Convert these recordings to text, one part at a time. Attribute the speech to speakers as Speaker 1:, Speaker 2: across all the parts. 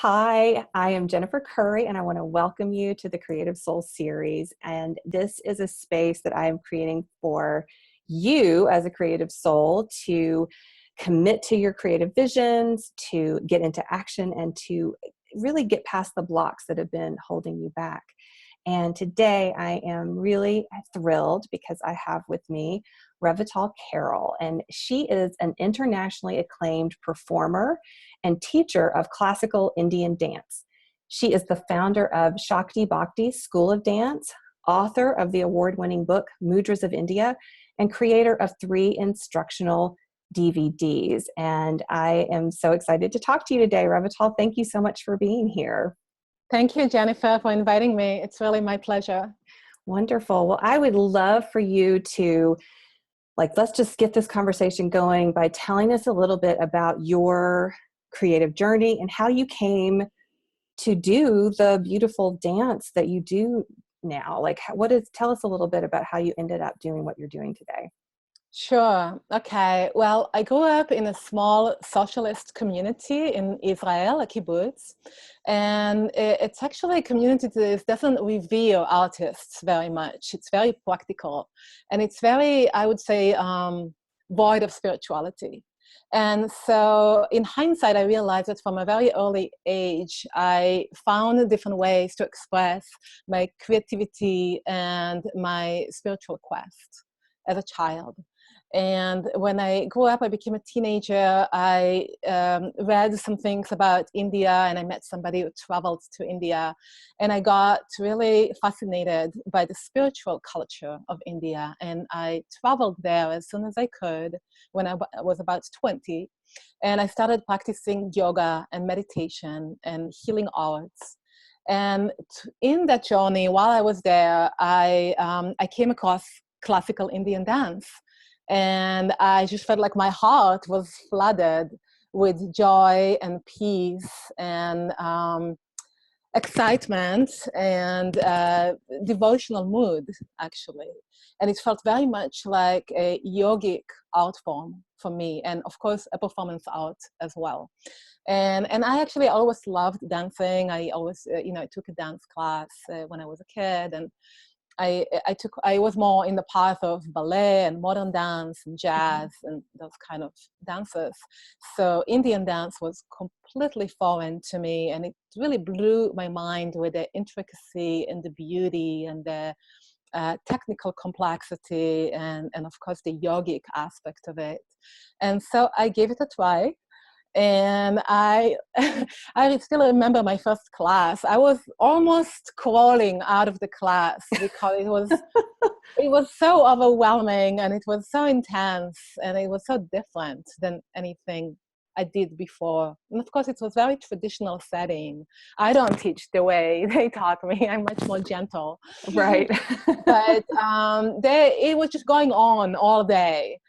Speaker 1: Hi, I am Jennifer Currie, and I want to welcome you to the Creative Soul series. And this is a space that I am creating for you as a creative soul to commit to your creative visions, to get into action, and to really get past the blocks that have been holding you back. And today I am really thrilled because I have with me Revital Carroll, and she is an internationally acclaimed performer and teacher of classical Indian dance. She is the founder of Shakti Bhakti School of Dance, author of the award-winning book Mudras of India, and creator of 3 instructional DVDs. And I am so excited to talk to you today, Revital. Thank you so much for being here.
Speaker 2: Thank you, Jennifer, for inviting me. It's really my pleasure.
Speaker 1: Wonderful. Well, I would love for you to, let's just get this conversation going by telling us a little bit about your creative journey and how you came to do the beautiful dance that you do now. Tell us a little bit about how you ended up doing what you're doing today.
Speaker 2: Sure. Okay. Well, I grew up in a small socialist community in Israel, a kibbutz. And it's actually a community that doesn't revere artists very much. It's very practical. And it's very, I would say, void of spirituality. And so in hindsight, I realized that from a very early age, I found different ways to express my creativity and my spiritual quest as a child. And when I grew up, I became a teenager. I read some things about India, and I met somebody who traveled to India. And I got really fascinated by the spiritual culture of India. And I traveled there as soon as I could when I was about 20. And I started practicing yoga and meditation and healing arts. And in that journey, while I was there, I came across classical Indian dance. And I just felt like my heart was flooded with joy and peace and excitement and devotional mood, actually. And it felt very much like a yogic art form for me, and of course, a performance art as well. And I actually always loved dancing. I always, I took a dance class when I was a kid, and I was more in the path of ballet and modern dance and jazz and those kind of dances. So Indian dance was completely foreign to me, and it really blew my mind with the intricacy and the beauty and the technical complexity and of course the yogic aspect of it. And so I gave it a try. And I still remember my first class. I was almost crawling out of the class because it was so overwhelming, and it was so intense, and it was so different than anything I did before. And of course, it was very traditional setting. I don't teach the way they taught me. I'm much more gentle.
Speaker 1: Right.
Speaker 2: But it was just going on all day.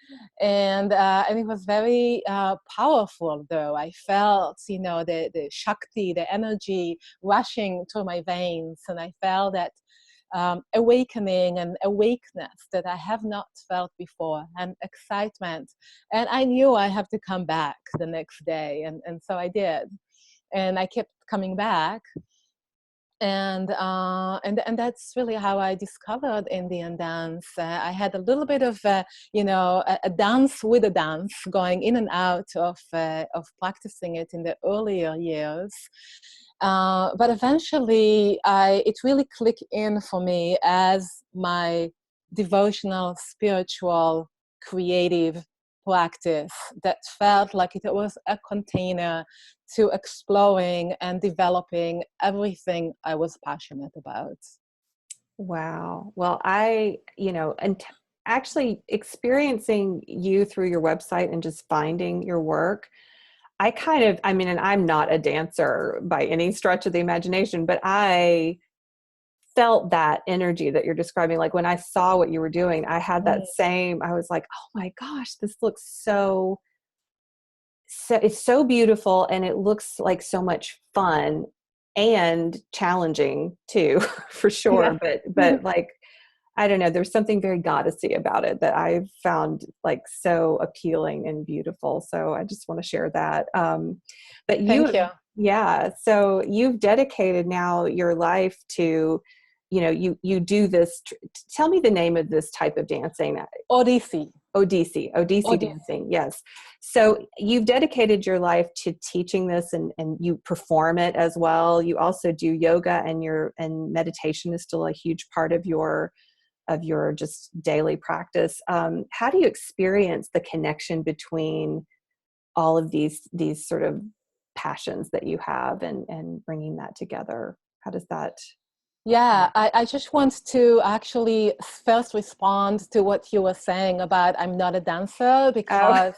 Speaker 2: And it was very powerful, though. I felt, the Shakti, the energy rushing through my veins. And I felt that awakening and awakeness that I have not felt before, and excitement. And I knew I have to come back the next day. And so I did. And I kept coming back. And that's really how I discovered Indian dance. I had a little bit of a dance with a dance, going in and out of practicing it in the earlier years. But eventually, it really clicked in for me as my devotional, spiritual, creative practice that felt like it was a container to exploring and developing everything I was passionate about.
Speaker 1: Wow. Well, actually experiencing you through your website and just finding your work, and I'm not a dancer by any stretch of the imagination, but I felt that energy that you're describing. Like when I saw what you were doing, I had that same, I was like, oh my gosh, this looks so it's so beautiful, and it looks like so much fun and challenging too, for sure.
Speaker 2: Yeah.
Speaker 1: But like, I don't know, there's something very goddessy about it that I've found like so appealing and beautiful. So I just want to share that. But
Speaker 2: Thank
Speaker 1: you,
Speaker 2: you.
Speaker 1: yeah, so you've dedicated now your life to, you do this. Tell me the name of this type of dancing.
Speaker 2: Odyssey.
Speaker 1: Odissi
Speaker 2: Odyssey.
Speaker 1: dancing, yes. So you've dedicated your life to teaching this, and you perform it as well. You also do yoga, and meditation is still a huge part of your just daily practice. How do you experience the connection between all of these sort of passions that you have, and bringing that together? How does that
Speaker 2: Yeah,
Speaker 1: connect?
Speaker 2: I just want to actually first respond to what you were saying about I'm not a dancer,
Speaker 1: Oh,
Speaker 2: because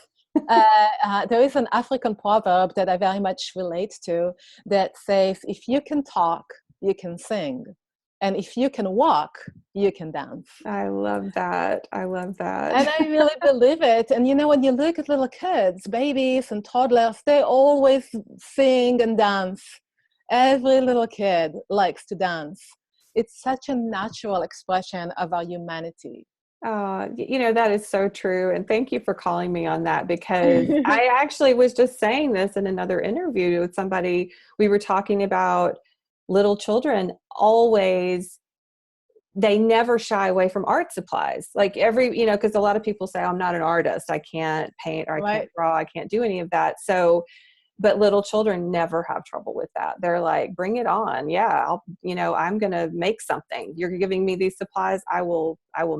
Speaker 2: there is an African proverb that I very much relate to that says, if you can talk, you can sing. And if you can walk, you can dance.
Speaker 1: I love that. I love
Speaker 2: And
Speaker 1: that.
Speaker 2: I really believe it. And when you look at little kids, babies and toddlers, they always sing and dance. Every little kid likes to dance. It's such a natural expression of our humanity.
Speaker 1: That is so true. And thank you for calling me on that, because I actually was just saying this in another interview with somebody. We were talking about little children always, they never shy away from art supplies. Like because a lot of people say, I'm not an artist. I can't paint, or I can't
Speaker 2: Right?
Speaker 1: draw. I can't do any of that. So, but little children never have trouble with that. They're like, bring it on. Yeah, I'm going to make something. You're giving me these supplies. I will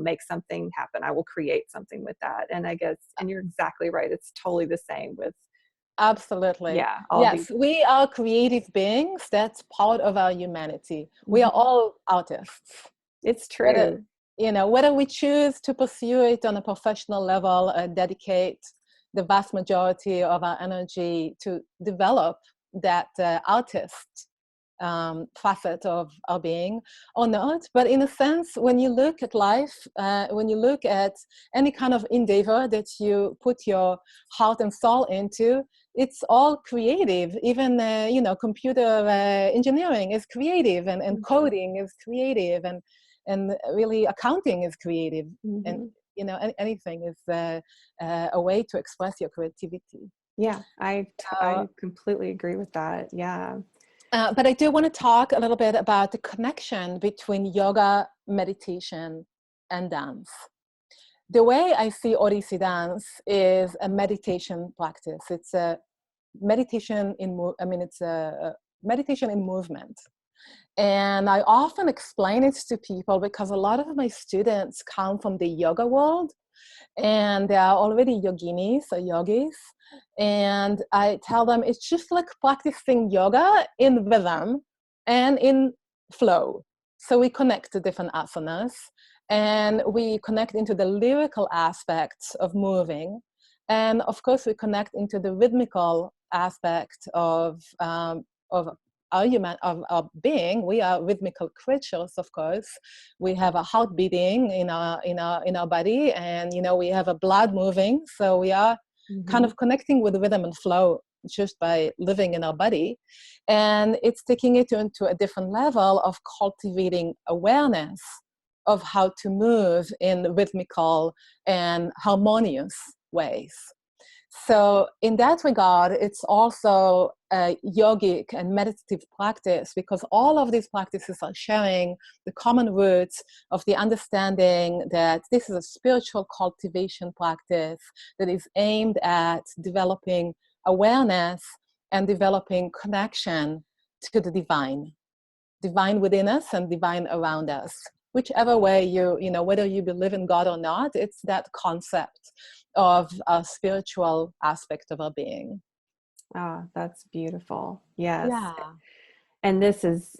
Speaker 1: make something happen. I will create something with that. And I guess, and you're exactly right. It's totally the same with,
Speaker 2: Absolutely.
Speaker 1: yeah, all these.
Speaker 2: Yes, we are creative beings. That's part of our humanity. We are
Speaker 1: Mhm.
Speaker 2: all artists.
Speaker 1: It's
Speaker 2: Whether
Speaker 1: true.
Speaker 2: whether we choose to pursue it on a professional level and dedicate the vast majority of our energy to develop that artist facet of our being or not. But in a sense, when you look at life, when you look at any kind of endeavor that you put your heart and soul into, it's all creative. Even computer engineering is creative, and
Speaker 1: Mhm.
Speaker 2: coding is creative, and really accounting is creative, and
Speaker 1: Mhm.
Speaker 2: anything is a way to express your creativity.
Speaker 1: Yeah,
Speaker 2: Uh,
Speaker 1: I completely agree with that. Yeah.
Speaker 2: but I do want to talk a little bit about the connection between yoga, meditation, and dance. The way I see Odissi dance is a meditation practice. It's a meditation it's a meditation in movement. And I often explain it to people because a lot of my students come from the yoga world, and they are already yoginis or yogis. And I tell them it's just like practicing yoga in rhythm and in flow. So we connect to different asanas, and we connect into the lyrical aspects of moving. And of course, we connect into the rhythmical aspect of our being. We are rhythmical creatures, of course. We have a heart beating in our body, and we have a blood moving, so we are kind
Speaker 1: Mhm.
Speaker 2: of connecting with rhythm and flow just by living in our body. And it's taking it into a different level of cultivating awareness of how to move in rhythmical and harmonious ways. So in that regard, it's also a yogic and meditative practice, because all of these practices are sharing the common roots of the understanding that this is a spiritual cultivation practice that is aimed at developing awareness and developing connection to the divine within us and divine around us. Whichever way whether you believe in God or not, it's that concept of a spiritual aspect of our being.
Speaker 1: Ah, that's beautiful. Yes.
Speaker 2: Yeah.
Speaker 1: And this is,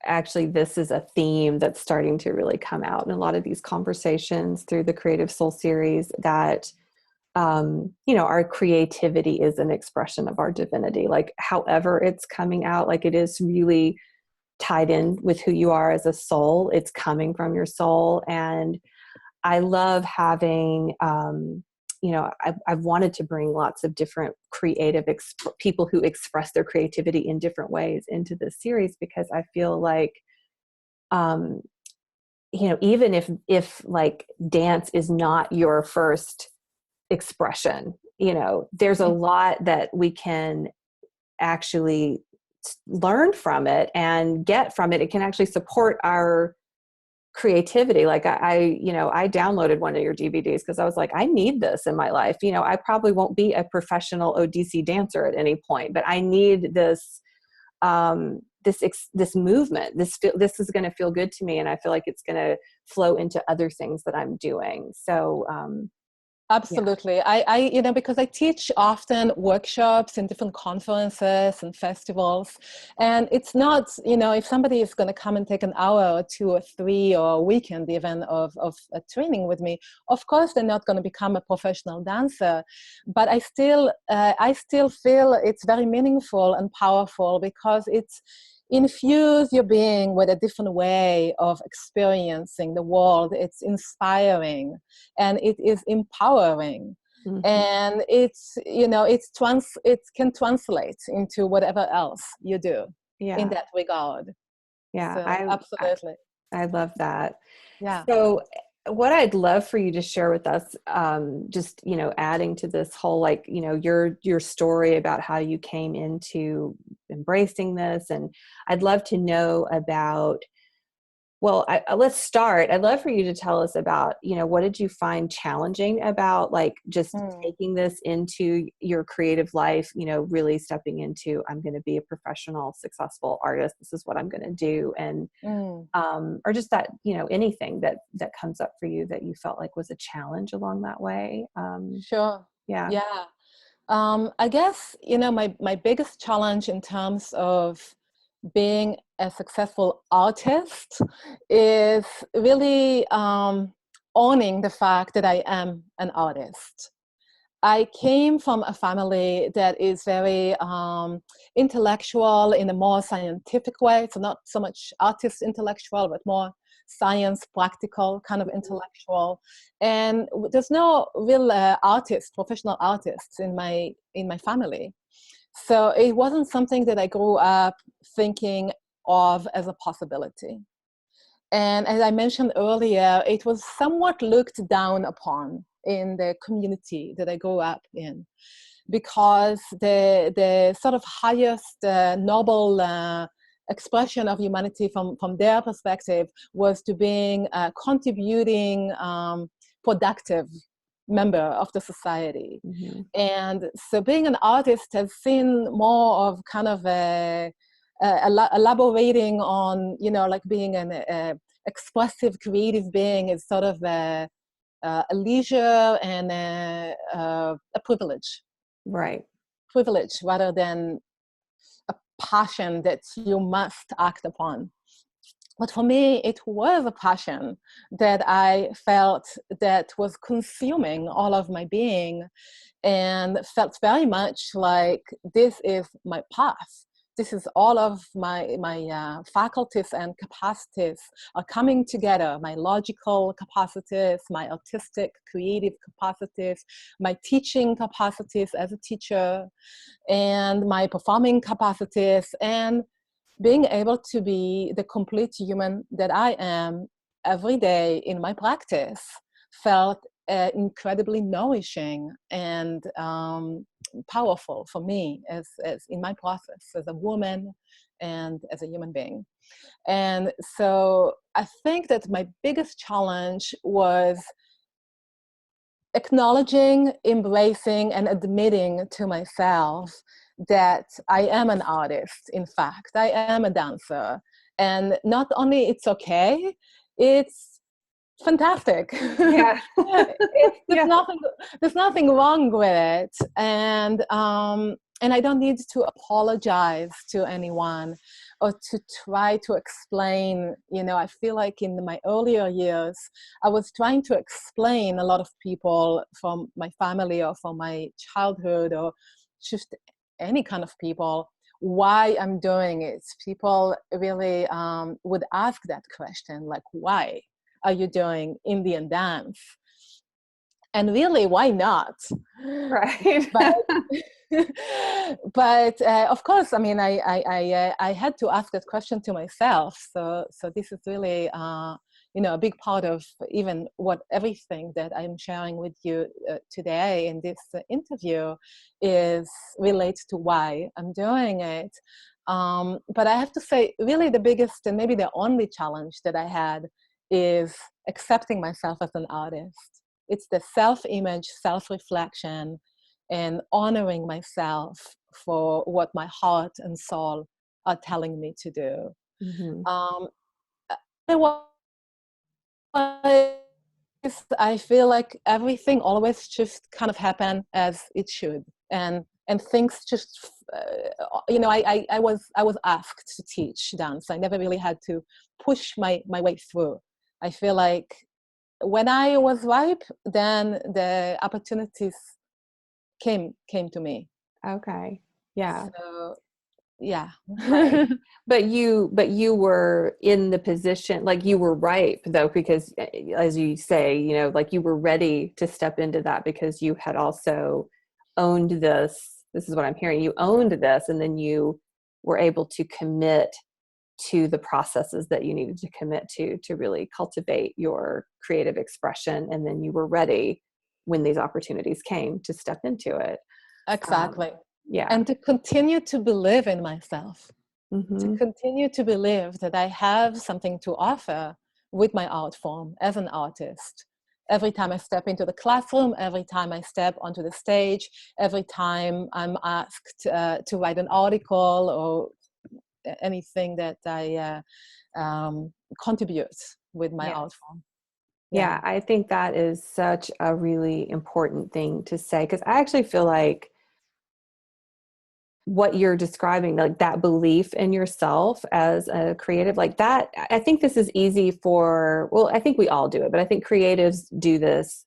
Speaker 1: actually, this is a theme that's starting to really come out in a lot of these conversations through the Creative Soul series, that, our creativity is an expression of our divinity. Like, however it's coming out, like, it is really tied in with who you are as a soul. It's coming from your soul. And I love having, I've wanted to bring lots of different creative people who express their creativity in different ways into this series, because I feel like, um, even if like dance is not your first expression, there's a lot that we can actually learn from it and get from it. It can actually support our creativity. Like I downloaded one of your DVDs because I was like, I need this in my life. I probably won't be a professional ODC dancer at any point, but I need this, this movement. This is going to feel good to me, and I feel like it's going to flow into other things that I'm doing. So
Speaker 2: Absolutely. Because I teach often workshops in different conferences and festivals. And it's not, if somebody is going to come and take an hour or 2 or 3 or a weekend even of a training with me, of course, they're not going to become a professional dancer. But I still feel it's very meaningful and powerful because it's infuse your being with a different way of experiencing the world. It's inspiring and it is empowering. Mm-hmm. And it can translate into whatever else you do in that regard.
Speaker 1: Yeah,
Speaker 2: so, absolutely.
Speaker 1: I love that.
Speaker 2: Yeah.
Speaker 1: So what I'd love for you to share with us, just, adding to this whole, like, your story about how you came into embracing this. And I'd love to know about, well, let's start. I'd love for you to tell us about, what did you find challenging about like just taking this into your creative life, really stepping into, I'm going to be a professional, successful artist. This is what I'm going to do. And, or just that, anything that comes up for you that you felt like was a challenge along that way.
Speaker 2: Sure.
Speaker 1: Yeah.
Speaker 2: Yeah. I guess, my biggest challenge in terms of being a successful artist is really owning the fact that I am an artist. I came from a family that is very intellectual in a more scientific way. So not so much artist intellectual, but more science, practical kind of intellectual. And there's no real professional artists in my family. So it wasn't something that I grew up thinking of as a possibility. And as I mentioned earlier, it was somewhat looked down upon in the community that I grew up in, because the sort of highest noble expression of humanity from their perspective was to being a contributing, productive member of the society. Mm-hmm. And so being an artist has seen more of kind of elaborating on, like being an expressive, creative being is sort of a leisure and a privilege.
Speaker 1: Right.
Speaker 2: Privilege rather than a passion that you must act upon. But for me, it was a passion that I felt that was consuming all of my being, and felt very much like this is my path. This is all of my faculties and capacities are coming together. My logical capacities, my artistic, creative capacities, my teaching capacities as a teacher, and my performing capacities, and being able to be the complete human that I am every day in my practice felt incredibly nourishing and powerful for me as in my process as a woman and as a human being. And so I think that my biggest challenge was acknowledging, embracing, and admitting to myself that I am an artist. In fact, I am a dancer. And not only it's okay, it's fantastic.
Speaker 1: Yeah.
Speaker 2: There's nothing wrong with it. And I don't need to apologize to anyone or to try to explain. I feel like in my earlier years, I was trying to explain a lot of people from my family or from my childhood or just any kind of people why I'm doing it. People really would ask that question, like, why are you doing Indian dance? And really, why not?
Speaker 1: Right.
Speaker 2: But of course, I mean, I had to ask that question to myself. So this is really, a big part of even everything that I'm sharing with you today in this interview is relates to why I'm doing it. But I have to say, really the biggest and maybe the only challenge that I had is accepting myself as an artist. It's the self-image, self-reflection, and honoring myself for what my heart and soul are telling me to do.
Speaker 1: Mm-hmm.
Speaker 2: Otherwise, I feel like everything always just kind of happen as it should, and things just, I was asked to teach dance. I never really had to push my way through. I feel like when I was ripe, then the opportunities came to me.
Speaker 1: Okay. Yeah.
Speaker 2: So yeah.
Speaker 1: Right. But you were in the position, like you were ripe though, because as you say, like you were ready to step into that because you had also owned this. This is what I'm hearing. You owned this, and then you were able to commit to the processes that you needed to commit to really cultivate your creative expression. And then you were ready when these opportunities came to step into it.
Speaker 2: Exactly.
Speaker 1: Yeah.
Speaker 2: And to continue to believe in myself, to
Speaker 1: Mm-hmm.
Speaker 2: continue to believe that I have something to offer with my art form as an artist. Every time I step into the classroom, every time I step onto the stage, every time I'm asked to write an article or anything that I contribute with my
Speaker 1: Yes.
Speaker 2: art form.
Speaker 1: Yeah,
Speaker 2: Yeah.
Speaker 1: I think that is such a really important thing to say, because I actually feel like what you're describing, like that belief in yourself as a creative, like that, I think this is easy for, well, I think we all do it, but I think creatives do this,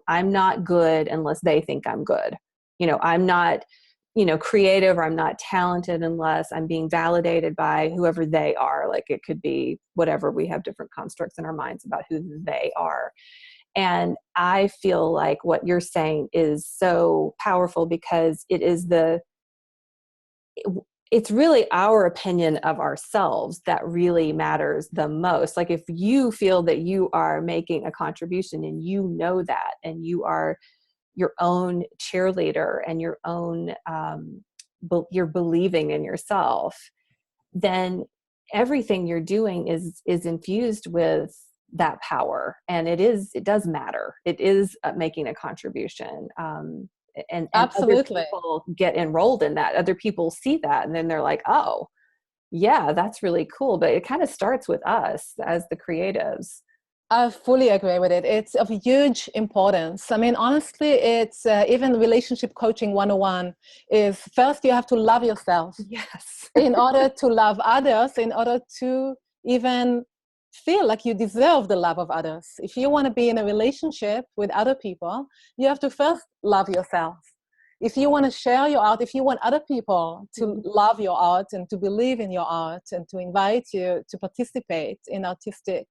Speaker 1: I'm not good unless they think I'm good. I'm not, creative, or I'm not talented unless I'm being validated by whoever they are. Like it could be whatever, we have different constructs in our minds about who they are. And I feel like what you're saying is so powerful, because it's really our opinion of ourselves that really matters the most. Like if you feel that you are making a contribution and that, and you are your own cheerleader and your own, you're believing in yourself, then everything you're doing is infused with that power. And it does matter. It is making a contribution. And other
Speaker 2: Absolutely.
Speaker 1: people get enrolled in that. Other people see that, and then they're like, oh yeah, that's really cool. But it kind of starts with us as the creatives.
Speaker 2: I fully agree with it. It's of huge importance. I mean, honestly, it's even relationship coaching 101 is first you have to love yourself
Speaker 1: Yes.
Speaker 2: in order to love others, in order to even feel like you deserve the love of others. If you want to be in a relationship with other people, you have to first love yourself. If you want to share your art, if you want other people to love your art and to believe in your art and to invite you to participate in artistic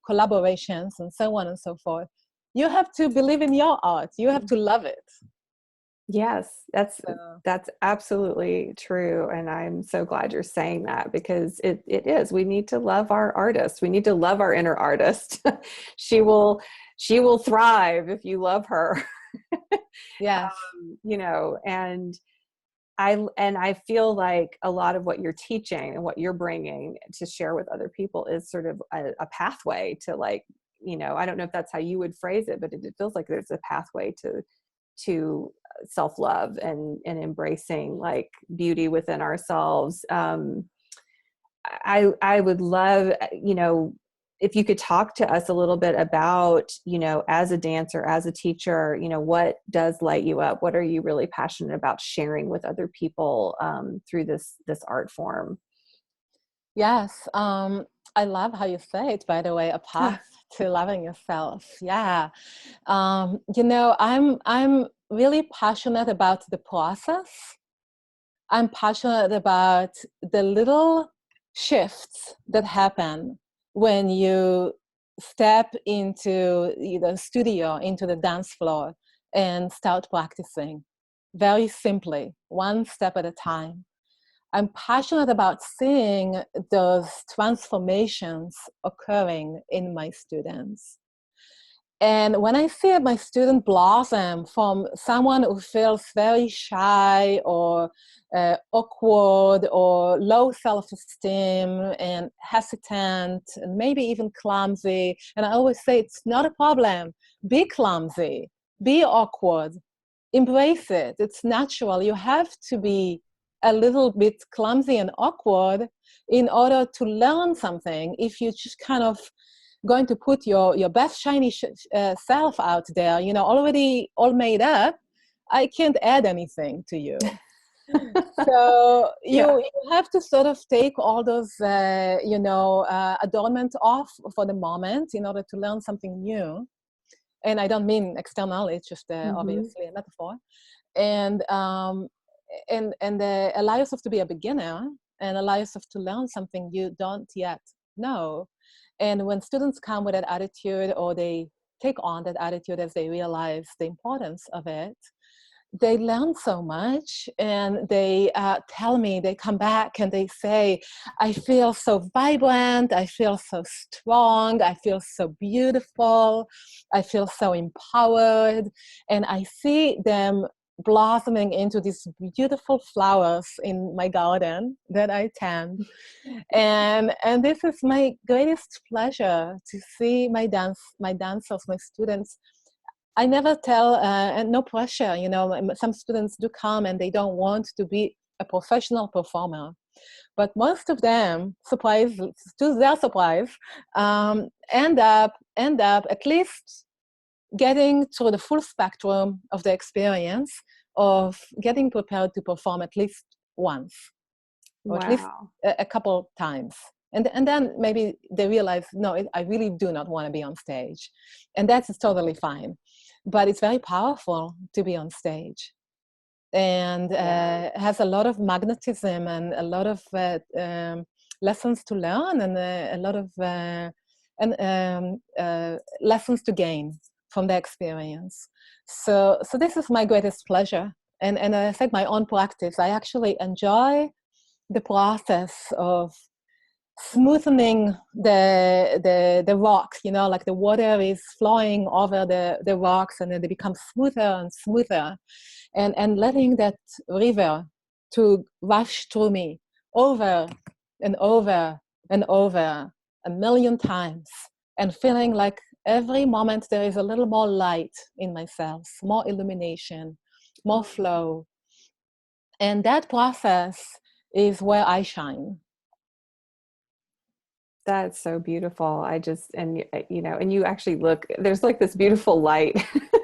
Speaker 2: collaborations and so on and so forth, you have to believe in your art. You have to love it.
Speaker 1: Yes,
Speaker 2: So.
Speaker 1: that's absolutely true. And I'm so glad you're saying that, because it is. We need to love our artist. We need to love our inner artist. she will thrive if you love her.
Speaker 2: Yes.
Speaker 1: And I feel like a lot of what you're teaching and what you're bringing to share with other people is sort of a pathway to, like, I don't know if that's how you would phrase it, but it feels like there's a pathway to self-love and embracing like beauty within ourselves. I would love, if you could talk to us a little bit about, as a dancer, as a teacher, what does light you up? What are you really passionate about sharing with other people through this art form?
Speaker 2: Yes. I love how you say it, by the way, a path to loving yourself. Yeah. I'm really passionate about the process. I'm passionate about the little shifts that happen when you step into the studio, into the dance floor, and start practicing very simply, one step at a time. I'm passionate about seeing those transformations occurring in my students. And when I see my student blossom from someone who feels very shy or awkward or low self-esteem and hesitant and maybe even clumsy, and I always say it's not a problem. Be clumsy, be awkward, embrace it. It's natural. You have to be a little bit clumsy and awkward in order to learn something. If you just kind of going to put your best shiny self out there, already all made up, I can't add anything to you. So you have to sort of take all those, adornment off for the moment in order to learn something new. And I don't mean external; it's just obviously a metaphor. And allow yourself to be a beginner and allow yourself to learn something you don't yet know. And when students come with that attitude, or they take on that attitude as they realize the importance of it, they learn so much. And they tell me, they come back and they say, I feel so vibrant, I feel so strong, I feel so beautiful, I feel so empowered. And I see them blossoming into these beautiful flowers in my garden that I tend. And this is my greatest pleasure, to see my dancers, my students. I never tell, and no pressure, some students do come and they don't want to be a professional performer. But most of them, to their surprise, end up at least getting through the full spectrum of the experience of getting prepared to perform at least once, or at least a couple times. And then maybe they realize, no, I really do not want to be on stage. And that's totally fine. But it's very powerful to be on stage. And has a lot of magnetism and a lot of lessons to learn, and a lot of lessons to gain from the experience. So this is my greatest pleasure. And I said, my own practice, I actually enjoy the process of smoothing the rocks, like the water is flowing over the rocks, and then they become smoother and smoother, and letting that river to rush through me over and over and over 1,000,000 times, and feeling like every moment there is a little more light in myself, more illumination, more flow. And that process is where I shine.
Speaker 1: That's so beautiful. And you actually look, there's like this beautiful light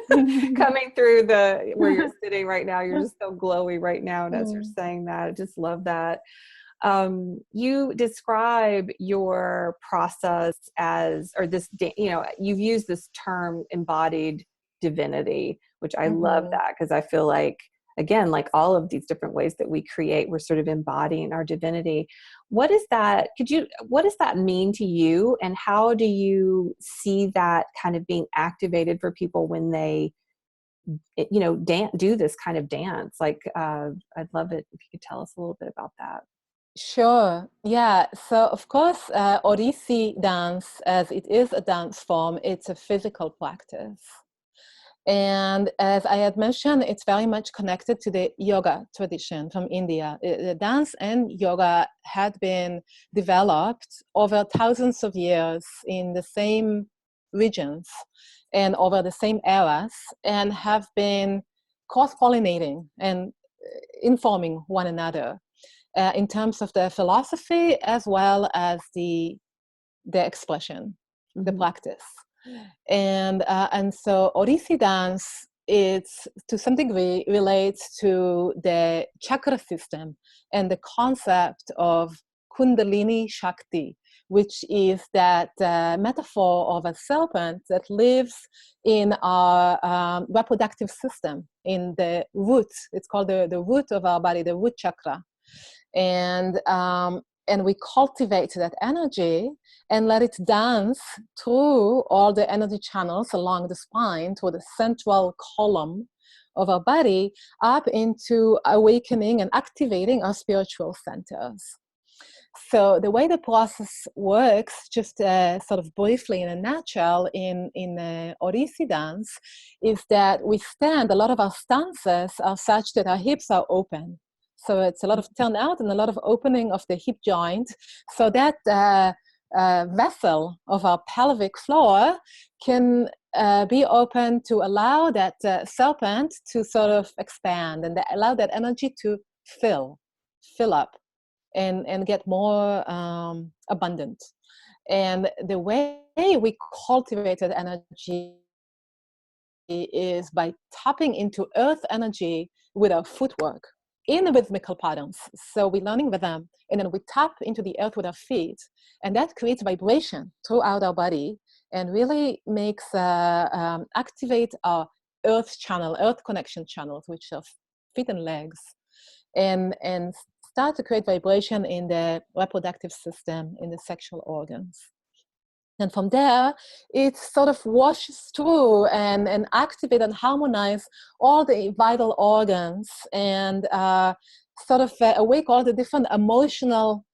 Speaker 1: coming through where you're sitting right now. You're just so glowy right now. And as you're saying that, I just love that. You describe your process you've used this term embodied divinity, which I love that, because I feel like, again, like all of these different ways that we create, we're sort of embodying our divinity. What is that? What does that mean to you? And how do you see that kind of being activated for people when they, do this kind of dance? Like, I'd love it if you could tell us a little bit about that.
Speaker 2: Sure. Yeah. So, of course, Odissi dance, as it is a dance form, it's a physical practice. And as I had mentioned, it's very much connected to the yoga tradition from India. The dance and yoga had been developed over thousands of years in the same regions and over the same eras, and have been cross-pollinating and informing one another in terms of the philosophy as well as the expression, the practice. And so Odissi dance, it's to some degree relates to the chakra system and the concept of Kundalini Shakti, which is that metaphor of a serpent that lives in our reproductive system, in the root. It's called the root of our body, the root chakra. And we cultivate that energy and let it dance through all the energy channels along the spine to the central column of our body up into awakening and activating our spiritual centers. So the way the process works, just sort of briefly in a nutshell, in Odissi dance, is that we stand. A lot of our stances are such that our hips are open. So it's a lot of turn out and a lot of opening of the hip joint. So that vessel of our pelvic floor can be open to allow that serpent to sort of expand and allow that energy to fill up and get more abundant. And the way we cultivate that energy is by tapping into earth energy with our footwork in rhythmical patterns. So we're learning rhythm, and then we tap into the earth with our feet, and that creates vibration throughout our body and really makes activate our earth channel, earth connection channels, which are feet and legs, and start to create vibration in the reproductive system, in the sexual organs. And from there, it sort of washes through and activate and harmonize all the vital organs and sort of awake all the different emotional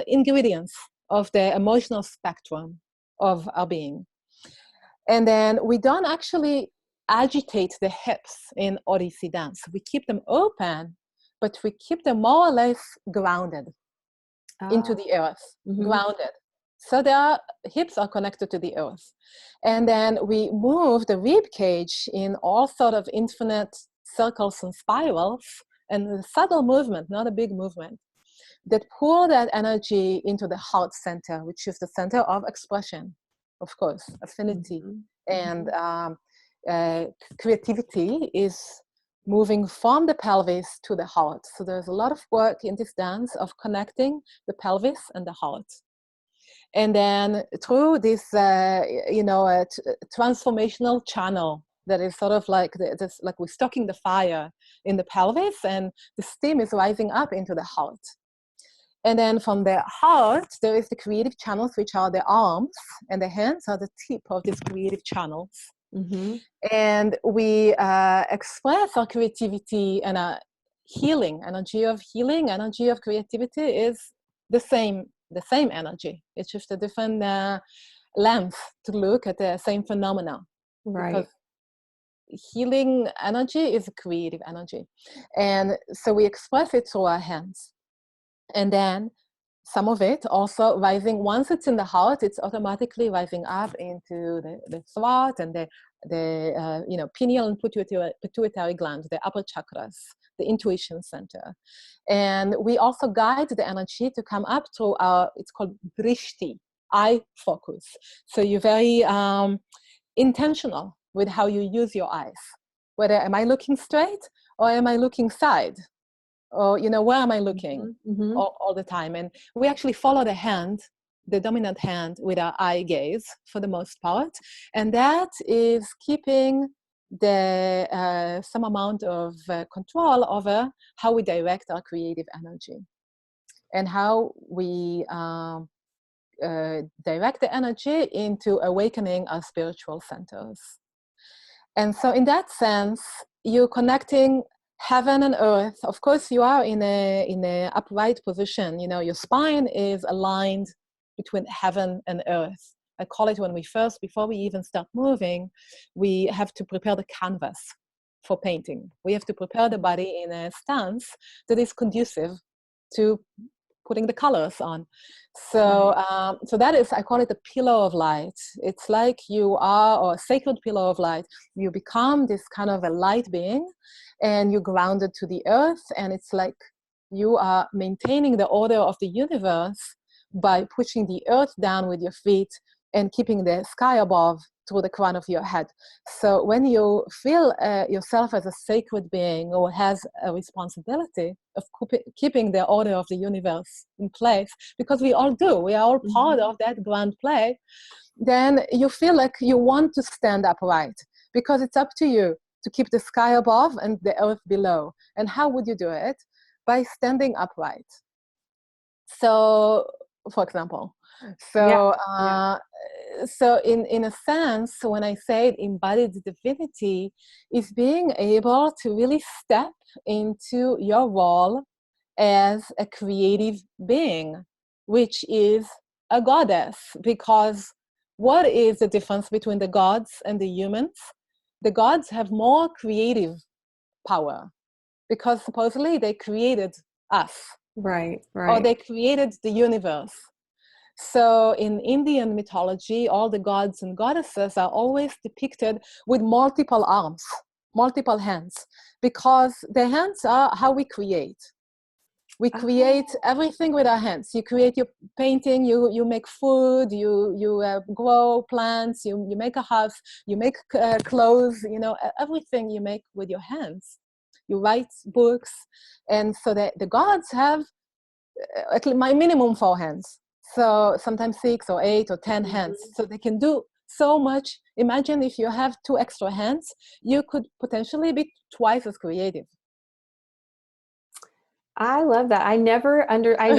Speaker 2: ingredients of the emotional spectrum of our being. And then we don't actually agitate the hips in Odissi dance. We keep them open, but we keep them more or less grounded into the earth, grounded. So their hips are connected to the earth. And then we move the rib cage in all sort of infinite circles and spirals, and a subtle movement, not a big movement, that pull that energy into the heart center, which is the center of expression, of course, affinity. And creativity is moving from the pelvis to the heart. So there's a lot of work in this dance of connecting the pelvis and the heart. And then through this, transformational channel that is sort of like like we're stoking the fire in the pelvis, and the steam is rising up into the heart. And then from the heart, there is the creative channels, which are the arms, and the hands are the tip of these creative channels. And we express our creativity and our healing, energy of creativity is the same energy. It's just a different length to look at the same phenomena.
Speaker 1: Right.
Speaker 2: Because healing energy is a creative energy. And so we express it through our hands. And then some of it also rising, once it's in the heart, it's automatically rising up into the throat and the pineal and pituitary gland, the upper chakras, the intuition center. And we also guide the energy to come up to it's called drishti, eye focus. So you're very intentional with how you use your eyes. Whether am I looking straight or am I looking side? Or, where am I looking all the time? And we actually follow the hand, the dominant hand, with our eye gaze for the most part. And that is keeping some amount of control over how we direct our creative energy and how we direct the energy into awakening our spiritual centers. And so in that sense, you're connecting heaven and earth. Of course, you are in a upright position. Your spine is aligned between heaven and earth. I call it before we even start moving, we have to prepare the canvas for painting. We have to prepare the body in a stance that is conducive to putting the colors on. So that is, I call it a pillow of light. It's like you are, or a sacred pillow of light. You become this kind of a light being, and you're grounded to the earth, and it's like you are maintaining the order of the universe by pushing the earth down with your feet and keeping the sky above through the crown of your head. So when you feel yourself as a sacred being who has a responsibility of keeping the order of the universe in place, because we all do, we are all part of that grand play, then you feel like you want to stand upright, because it's up to you to keep the sky above and the earth below. And how would you do it? By standing upright. So for example.
Speaker 1: Yeah.
Speaker 2: So,
Speaker 1: Yeah.
Speaker 2: so in a sense, when I say embodied divinity, is being able to really step into your role as a creative being, which is a goddess. Because what is the difference between the gods and the humans? The gods have more creative power because supposedly they created us,
Speaker 1: Right.
Speaker 2: or
Speaker 1: Right.
Speaker 2: they created the universe. So in Indian mythology, all the gods and goddesses are always depicted with multiple arms, multiple hands, because the hands are how we create. We create
Speaker 1: Oh,
Speaker 2: everything with our hands. You create your painting, you make food, you grow plants, you make a house, you make clothes, everything you make with your hands. You write books. And so the gods have at least my minimum 4 hands. So sometimes 6 or 8 or 10 hands.
Speaker 1: mhm.
Speaker 2: So they can do so much. Imagine if you have 2 extra hands, you could potentially be twice as creative.
Speaker 1: I love that. I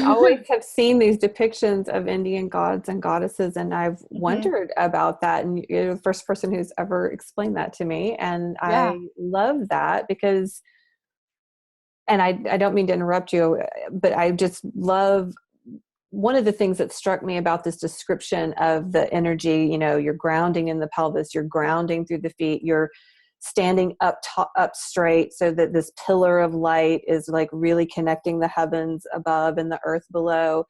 Speaker 1: always have seen these depictions of Indian gods and goddesses, and I've
Speaker 2: Mhm.
Speaker 1: wondered about that. And you're the first person who's ever explained that to me. And
Speaker 2: Yeah,
Speaker 1: I love that because, and I don't mean to interrupt you, but I just love one of the things that struck me about this description of the energy, you're grounding in the pelvis, you're grounding through the feet, you're standing up straight so that this pillar of light is like really connecting the heavens above and the earth below,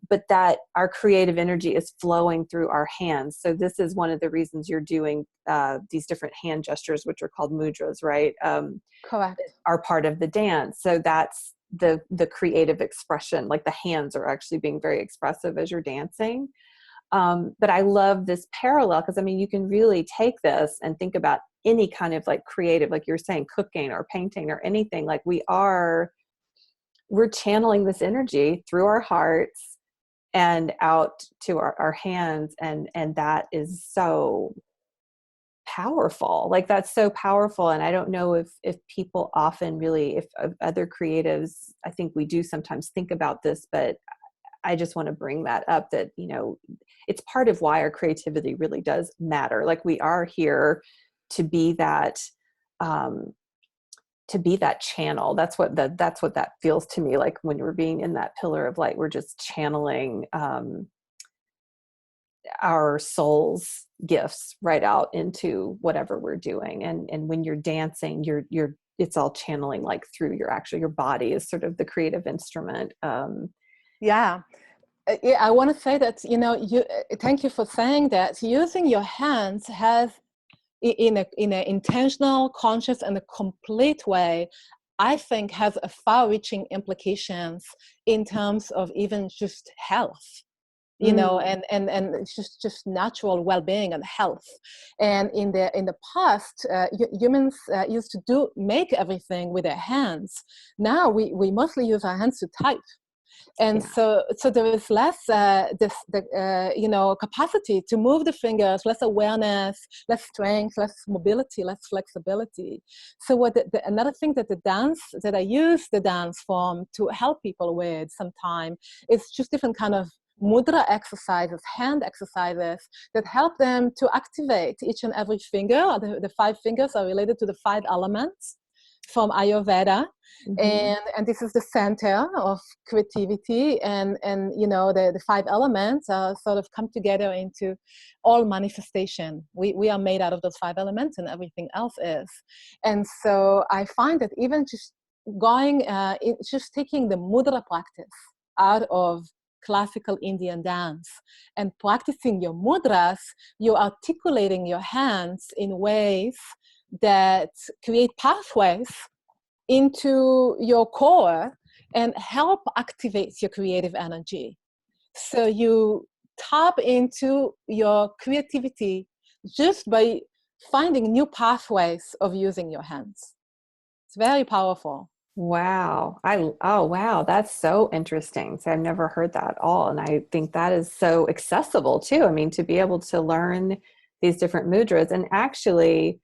Speaker 1: but that our creative energy is flowing through our hands. So this is one of the reasons you're doing these different hand gestures, which are called mudras, right?
Speaker 2: correct.
Speaker 1: Are part of the dance. So that's the creative expression, like the hands are actually being very expressive as you're dancing. But I love this parallel because I mean, you can really take this and think about any kind of like creative, like you're saying, cooking or painting or anything. Like we're channeling this energy through our hearts and out to our hands, and that is so powerful. Like that's so powerful. And I don't know if people often really, if other creatives, I think we do sometimes think about this, but I just want to bring that up, that it's part of why our creativity really does matter. Like we are here to be that um channel. That's what that feels to me like. When we're being in that pillar of light, we're just channeling our soul's gifts right out into whatever we're doing. And when you're dancing, you're it's all channeling like through your body is sort of the creative instrument.
Speaker 2: Yeah. Yeah, I want to say that, you thank you for saying that. Using your hands has, in a intentional, conscious, and a complete way, I think has a far-reaching implications in terms of even just health,
Speaker 1: mm,
Speaker 2: and it's just natural well-being and health. And in the past, humans used to make everything with their hands. Now we mostly use our hands to type, and
Speaker 1: yeah.
Speaker 2: so there is less capacity to move the fingers, less awareness, less strength, less mobility, less flexibility. So another thing that I use the dance form to help people with sometimes is just different kind of mudra exercises, hand exercises that help them to activate each and every finger. The 5 fingers are related to the 5 elements from Ayurveda,
Speaker 1: Mm-hmm.
Speaker 2: and this is the center of creativity, and the 5 elements sort of come together into all manifestation. We are made out of those 5 elements, and everything else is. And so I find that even just just taking the mudra practice out of classical Indian dance and practicing your mudras, you're articulating your hands in ways that create pathways into your core and help activate your creative energy. So you tap into your creativity just by finding new pathways of using your hands. It's very powerful.
Speaker 1: Wow. Oh wow, that's so interesting. So I've never heard that at all. And I think that is so accessible too. I mean, to be able to learn these different mudras. And actually,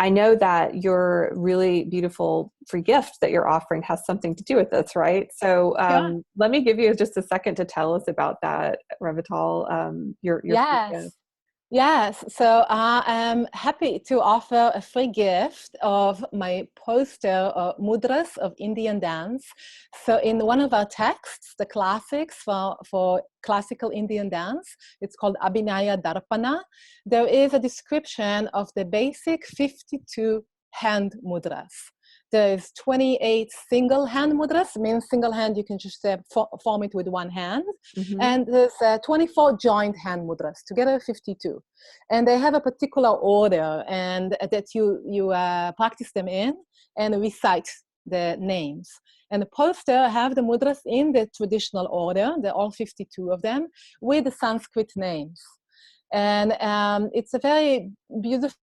Speaker 1: I know that your really beautiful free gift that you're offering has something to do with this, right? So
Speaker 2: Sure.
Speaker 1: let me give you just a second to tell us about that, Revital, your free gift.
Speaker 2: Yes. Yes, so I am happy to offer a free gift of my poster mudras of Indian dance. So in one of our texts, the classics for classical Indian dance, it's called Abhinaya Darpana, there is a description of the basic 52 hand mudras. There's 28 single hand mudras, means single hand, you can just form it with one hand.
Speaker 1: Mm-hmm.
Speaker 2: And there's 24 joint hand mudras, together 52. And they have a particular order and that you practice them in and recite the names. And the poster have the mudras in the traditional order, they're all 52 of them, with the Sanskrit names. And it's a very beautiful,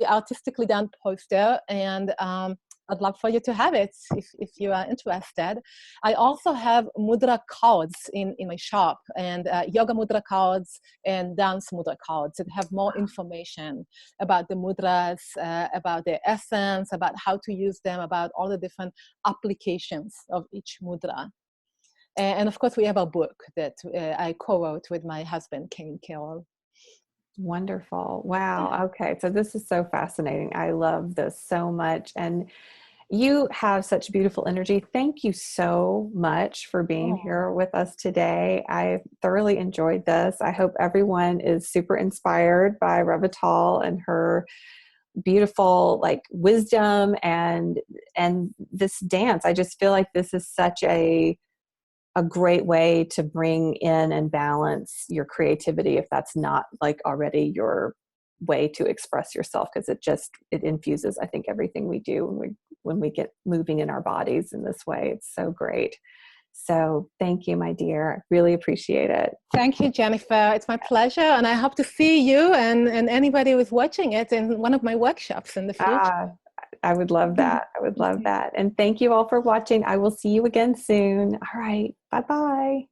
Speaker 2: artistically done poster, and I'd love for you to have it if you are interested. I also have mudra cards in my shop, and yoga mudra cards and dance mudra cards that have more information about the mudras, about their essence, about how to use them, about all the different applications of each mudra. And of course, we have a book that I co-wrote with my husband, Ken Carroll.
Speaker 1: Wonderful. Wow. Okay. So this is so fascinating. I love this so much. And you have such beautiful energy. Thank you so much for being
Speaker 2: Oh.
Speaker 1: here with us today. I thoroughly enjoyed this. I hope everyone is super inspired by Revital and her beautiful like wisdom and this dance. I just feel like this is such a great way to bring in and balance your creativity if that's not like already your way to express yourself, because it infuses, I think, everything we do when we get moving in our bodies in this way. It's so great. So thank you, my dear. I really appreciate it.
Speaker 2: Thank you, Jennifer. It's my pleasure. And I hope to see you and anybody who's watching it in one of my workshops in the future.
Speaker 1: Ah, I would love that. I would love that. And thank you all for watching. I will see you again soon. All right. Bye-bye.